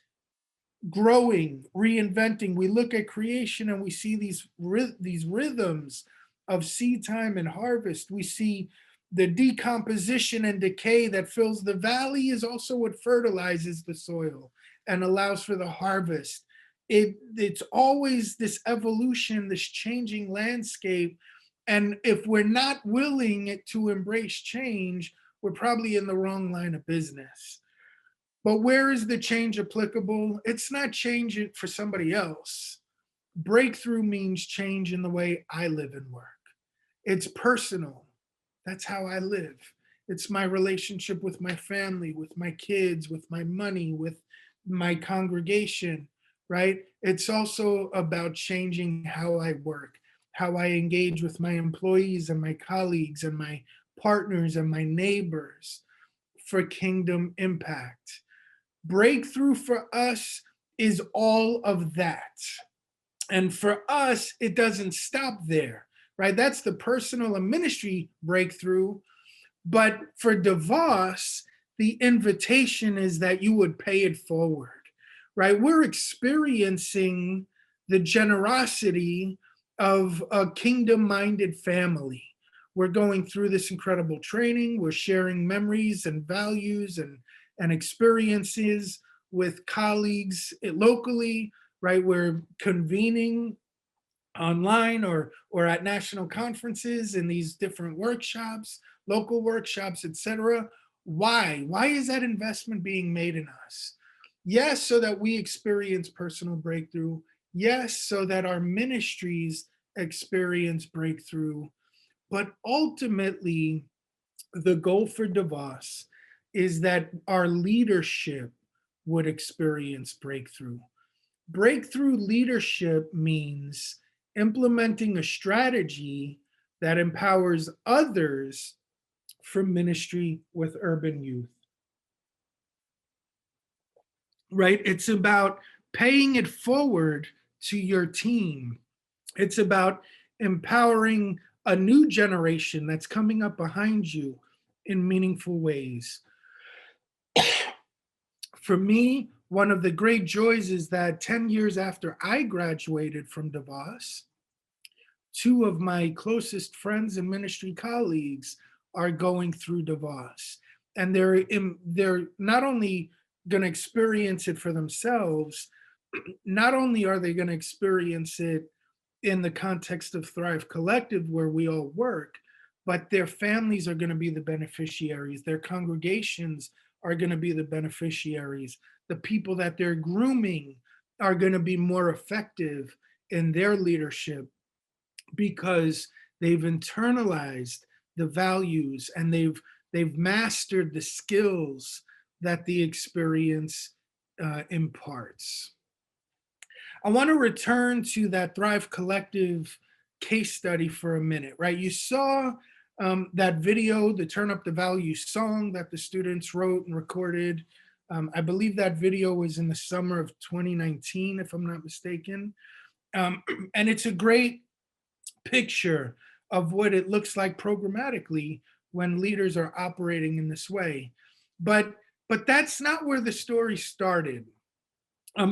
Speaker 2: growing, reinventing. We look at creation and we see these rhythms of seed time and harvest. We see the decomposition and decay that fills the valley is also what fertilizes the soil and allows for the harvest. It's always this evolution, this changing landscape. And if we're not willing to embrace change, we're probably in the wrong line of business. But where is the change applicable? It's not change for somebody else. Breakthrough means change in the way I live and work. It's personal. That's how I live. It's my relationship with my family, with my kids, with my money, with my congregation, right? It's also about changing how I work, how I engage with my employees and my colleagues and my partners and my neighbors for kingdom impact. Breakthrough for us is all of that. And for us, it doesn't stop there, right? That's the personal and ministry breakthrough. But for Davos, the invitation is that you would pay it forward, right? We're experiencing the generosity of a kingdom-minded family. We're going through this incredible training. We're sharing memories and values and experiences with colleagues locally, right? We're convening online or at national conferences in these different workshops, local workshops, etc. Why? Why is that investment being made in us? Yes, so that we experience personal breakthrough. Yes, so that our ministries experience breakthrough. But ultimately, the goal for Davos is that our leadership would experience breakthrough. Breakthrough leadership means implementing a strategy that empowers others for ministry with urban youth. Right? It's about paying it forward to your team. It's about empowering a new generation that's coming up behind you in meaningful ways. For me, one of the great joys is that 10 years after I graduated from DeVos, two of my closest friends and ministry colleagues are going through DeVos. And they're not only going to experience it for themselves, not only are they going to experience it in the context of Thrive Collective, where we all work, but their families are going to be the beneficiaries. Their congregations are going to be the beneficiaries. The people that they're grooming are going to be more effective in their leadership because they've internalized the values and they've mastered the skills that the experience imparts. I want to return to that Thrive Collective case study for a minute, right? You saw that video, the Turn Up the Value song that the students wrote and recorded. I believe that video was in the summer of 2019, if I'm not mistaken. And it's a great picture of what it looks like programmatically when leaders are operating in this way. But that's not where the story started.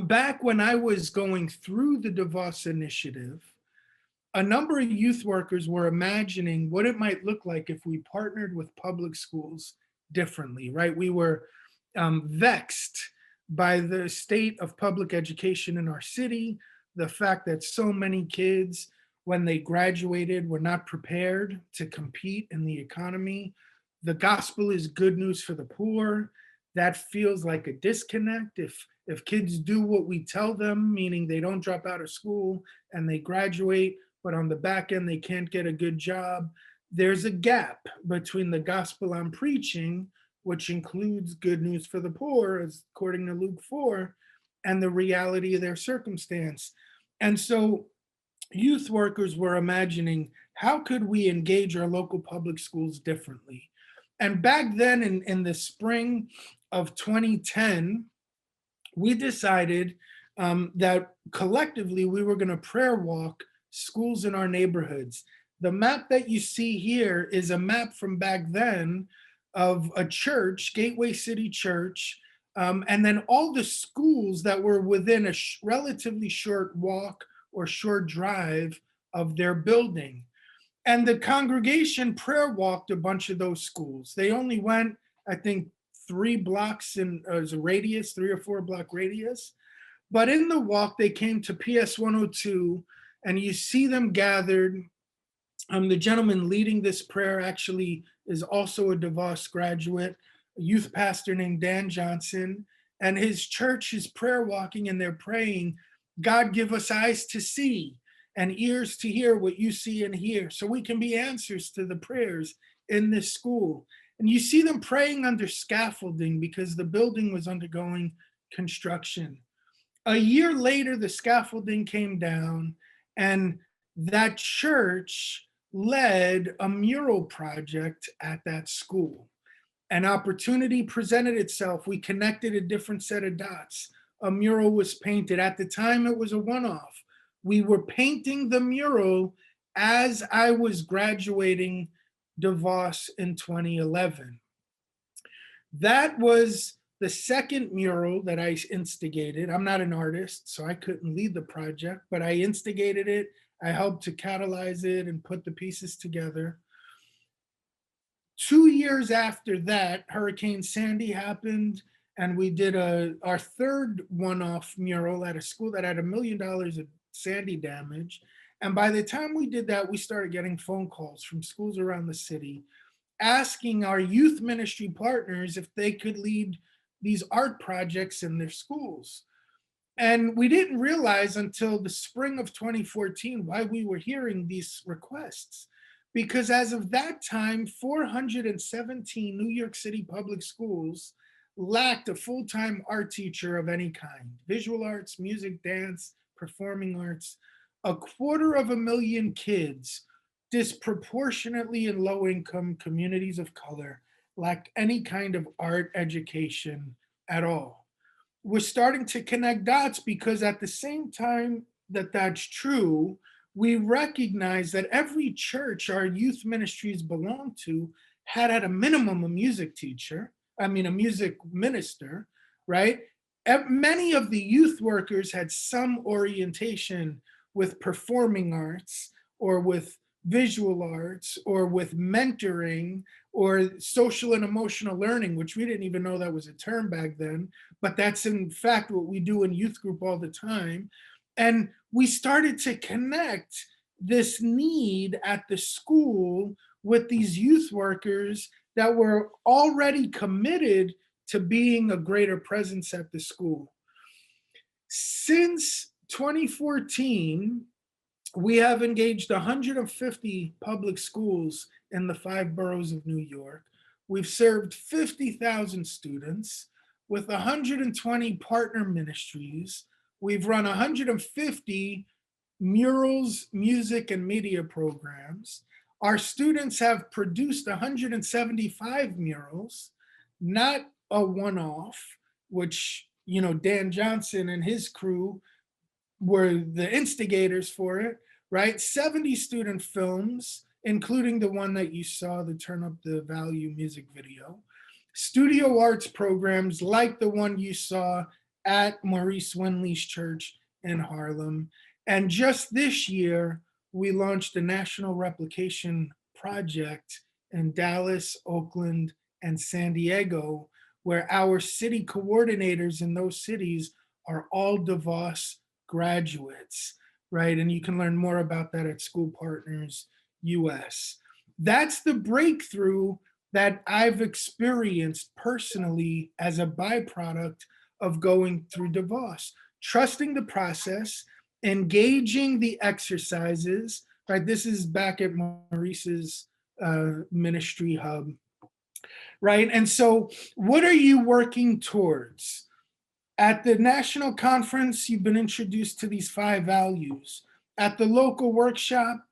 Speaker 2: Back when I was going through the DeVos initiative, a number of youth workers were imagining what it might look like if we partnered with public schools differently, right? We were vexed by the state of public education in our city, the fact that so many kids, when they graduated, were not prepared to compete in the economy. The gospel is good news for the poor. That feels like a disconnect. If kids do what we tell them, meaning they don't drop out of school and they graduate, but on the back end they can't get a good job, there's a gap between the gospel I'm preaching, which includes good news for the poor, as according to Luke 4, and the reality of their circumstance. And so youth workers were imagining, how could we engage our local public schools differently? And back then in the spring of 2010, we decided that collectively we were going to prayer walk schools in our neighborhoods. The map that you see here is a map from back then of a church, Gateway City Church, and then all the schools that were within a relatively short walk or short drive of their building. And the congregation prayer walked a bunch of those schools. They only went, I think, 3 blocks as a radius, 3 or 4 block radius. But in the walk, they came to PS 102, and you see them gathered. The gentleman leading this prayer actually is also a DeVos graduate, a youth pastor named Dan Johnson. And his church is prayer walking, and they're praying, God, give us eyes to see and ears to hear what you see and hear, so we can be answers to the prayers in this school. And you see them praying under scaffolding because the building was undergoing construction. A year later, the scaffolding came down, and that church led a mural project at that school. An opportunity presented itself. We connected a different set of dots. A mural was painted. At the time, it was a one-off. We were painting the mural as I was graduating DeVos in 2011. That was the second mural that I instigated. I'm not an artist, so I couldn't lead the project, but I instigated it. I helped to catalyze it and put the pieces together. 2 years after that, Hurricane Sandy happened, and we did our third one-off mural at a school that had $1 million of Sandy damage. And by the time we did that, we started getting phone calls from schools around the city asking our youth ministry partners if they could lead these art projects in their schools. And we didn't realize until the spring of 2014 why we were hearing these requests. Because as of that time, 417 New York City public schools lacked a full-time art teacher of any kind: visual arts, music, dance, performing arts. 250,000 kids, disproportionately in low-income communities of color, lacked any kind of art education at all. We're starting to connect dots because at the same time that that's true, we recognize that every church our youth ministries belong to had at a minimum a music teacher, I mean, a music minister, right? Many of the youth workers had some orientation with performing arts or with visual arts or with mentoring or social and emotional learning, which we didn't even know that was a term back then, but that's in fact what we do in youth group all the time. And we started to connect this need at the school with these youth workers that were already committed to being a greater presence at the school. Since 2014, we have engaged 150 public schools in the 5 boroughs of New York. We've served 50,000 students with 120 partner ministries. We've run 150 murals, music, and media programs. Our students have produced 175 murals, not a one-off, which, you know, Dan Johnson and his crew were the instigators for it, right? 70 student films, including the one that you saw, the Turn Up the Value music video. Studio arts programs like the one you saw at Maurice Winley's church in Harlem. And just this year, we launched a national replication project in Dallas, Oakland, and San Diego, where our city coordinators in those cities are all DeVos graduates, right? And you can learn more about that at School Partners US. That's the breakthrough that I've experienced personally as a byproduct of going through DeVos, trusting the process, engaging the exercises, right? This is back at Maurice's ministry hub, right? And so what are you working towards? At the national conference, you've been introduced to these 5 values. At the local workshop,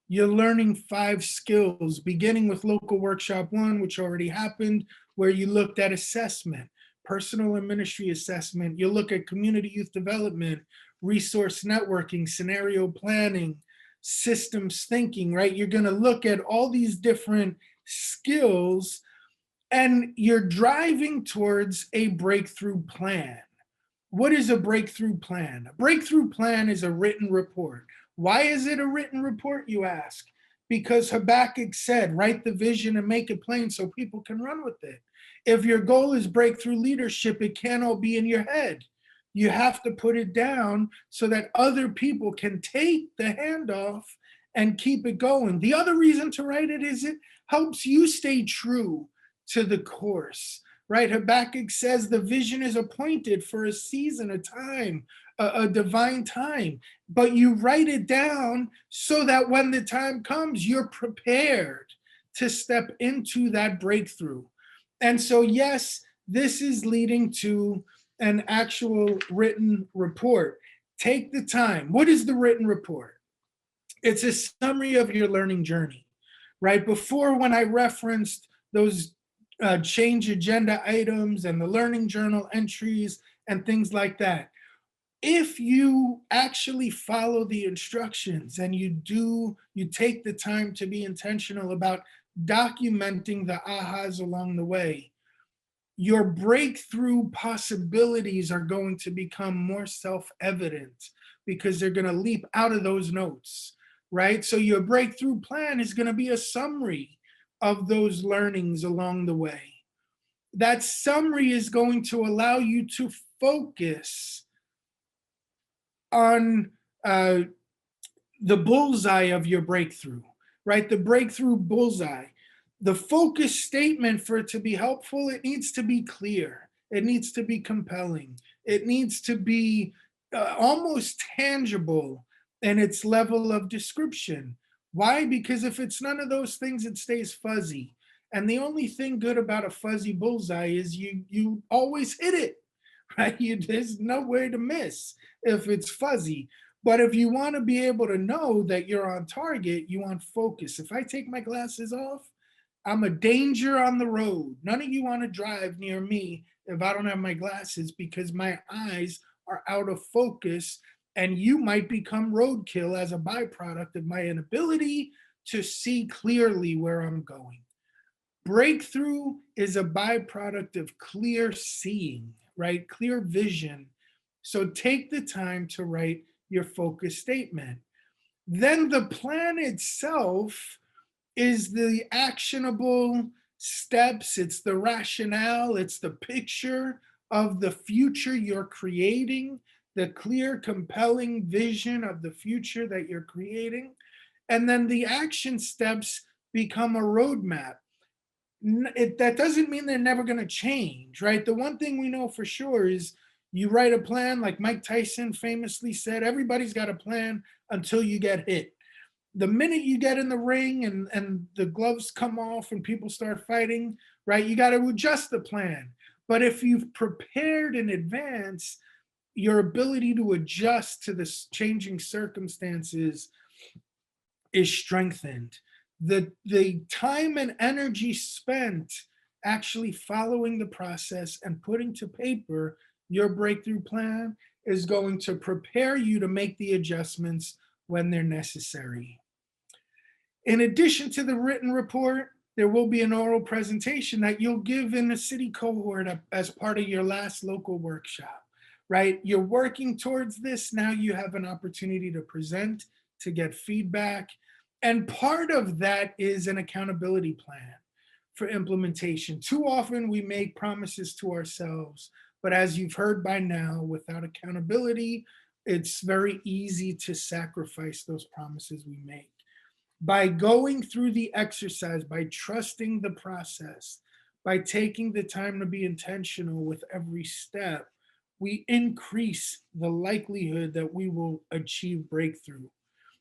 Speaker 2: you're learning 5 skills, beginning with local workshop 1, which already happened, where you looked at assessment, personal and ministry assessment. You look at community youth development, resource networking, scenario planning, systems thinking, right? You're gonna look at all these different skills and you're driving towards a breakthrough plan. What is a breakthrough plan? A breakthrough plan is a written report. Why is it a written report, you ask? Because Habakkuk said, write the vision and make it plain so people can run with it. If your goal is breakthrough leadership, it can't all be in your head. You have to put it down so that other people can take the handoff and keep it going. The other reason to write it is it helps you stay true to the course, right? Habakkuk says the vision is appointed for a season, a time, a divine time, but you write it down so that when the time comes, you're prepared to step into that breakthrough. And so, yes, this is leading to an actual written report. Take the time. What is the written report? It's a summary of your learning journey, right? Before, when I referenced those change agenda items and the learning journal entries and things like that, if you actually follow the instructions and you take the time to be intentional about documenting the ahas along the way, your breakthrough possibilities are going to become more self-evident because they're going to leap out of those notes, right? So your breakthrough plan is going to be a summary of those learnings along the way. That summary is going to allow you to focus on the bullseye of your breakthrough, right? The breakthrough bullseye. The focus statement, for it to be helpful, it needs to be clear. It needs to be compelling. It needs to be almost tangible in its level of description. Why? Because if it's none of those things, it stays fuzzy. And the only thing good about a fuzzy bullseye is you always hit it, right? There's nowhere to miss if it's fuzzy. But if you want to be able to know that you're on target, you want focus. If I take my glasses off, I'm a danger on the road. None of you want to drive near me if I don't have my glasses because my eyes are out of focus And you might become roadkill as a byproduct of my inability to see clearly where I'm going. Breakthrough is a byproduct of clear seeing, right? Clear vision. So take the time to write your focus statement. Then the plan itself is the actionable steps, it's the rationale, it's the picture of the future you're creating, the clear, compelling vision of the future that you're creating. And then the action steps become a roadmap. That doesn't mean they're never going to change, right? The one thing we know for sure is you write a plan, like Mike Tyson famously said, everybody's got a plan until you get hit. The minute you get in the ring and the gloves come off and people start fighting, right, you got to adjust the plan. But if you've prepared in advance, your ability to adjust to the changing circumstances is strengthened. The time and energy spent actually following the process and putting to paper your breakthrough plan is going to prepare you to make the adjustments when they're necessary. In addition to the written report, there will be an oral presentation that you'll give in a city cohort as part of your last local workshop, right? You're working towards this. Now you have an opportunity to present, to get feedback. And part of that is an accountability plan for implementation. Too often we make promises to ourselves, but as you've heard by now, without accountability, it's very easy to sacrifice those promises we make. By going through the exercise, by trusting the process, by taking the time to be intentional with every step, we increase the likelihood that we will achieve breakthrough.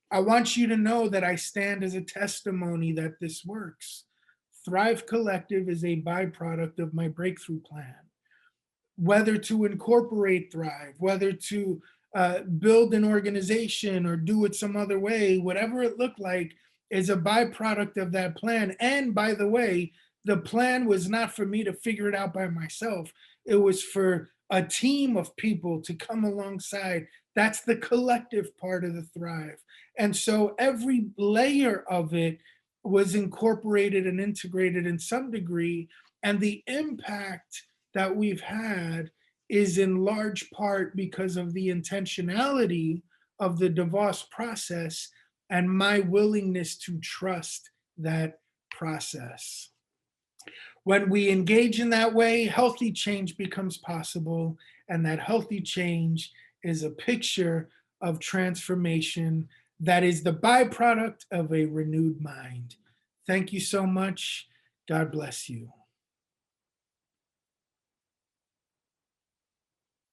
Speaker 2: I want you to know that I stand as a testimony that this works. Thrive Collective is a byproduct of my breakthrough plan. Whether to incorporate Thrive, whether to build an organization or do it some other way, whatever it looked like is a byproduct of that plan. And by the way, the plan was not for me to figure it out by myself. It was for a team of people to come alongside. That's the collective part of the Thrive. And so every layer of it was incorporated and integrated in some degree. And the impact that we've had is in large part because of the intentionality of the DeVos process and my willingness to trust that process. When we engage in that way, healthy change becomes possible, and that healthy change is a picture of transformation that is the byproduct of a renewed mind. Thank you so much. God bless you.